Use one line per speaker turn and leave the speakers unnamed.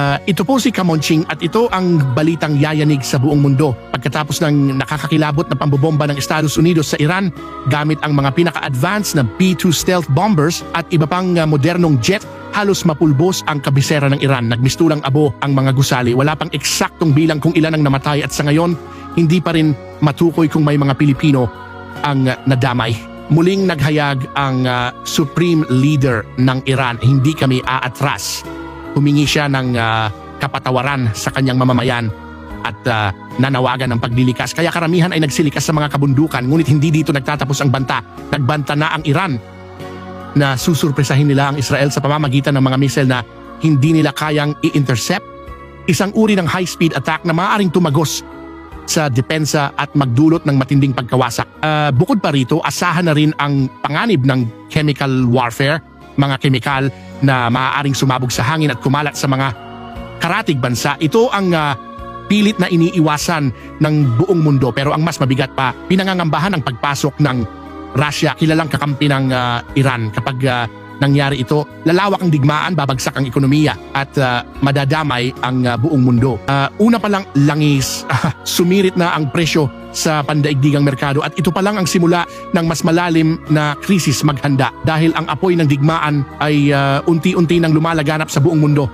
Ito po si Kamonching at ito ang balitang yayanig sa buong mundo pagkatapos ng nakakakilabot na pambobomba ng Estados Unidos sa Iran gamit ang mga pinaka-advanced na B-2 stealth bombers at iba pang modernong jet. Halos mapulbos ang kabisera ng Iran. Nagmistulang abo ang mga gusali. Wala pang eksaktong bilang kung ilan ang namatay at sa ngayon hindi pa rin matukoy kung may mga Pilipino ang nadamay. Muling naghayag ang Supreme Leader ng Iran, hindi kami aatras. Humingi siya ng kapatawaran sa kanyang mamamayan at nanawagan ng paglilikas. Kaya karamihan ay nagsilikas sa mga kabundukan, ngunit hindi dito nagtatapos ang banta. Nagbanta na ang Iran na susurpresahin nila ang Israel sa pamamagitan ng mga missile na hindi nila kayang i-intercept. Isang uri ng high-speed attack na maaaring tumagos sa depensa at magdulot ng matinding pagkawasak. Bukod pa rito, asahan na rin ang panganib ng chemical warfare, mga kemikal na maaaring sumabog sa hangin at kumalat sa mga karatig bansa. Ito ang pilit na iniiwasan ng buong mundo, pero ang mas mabigat pa, pinangangambahan ang pagpasok ng Russia, kilalang kakampi ng Iran. Kapag nangyari ito, lalawak ang digmaan, babagsak ang ekonomiya at madadamay ang buong mundo. Una pa lang langis, sumirit na ang presyo sa pandaigdigang merkado at ito pa lang ang simula ng mas malalim na krisis maghanda dahil ang apoy ng digmaan ay unti-unti nang lumalaganap sa buong mundo.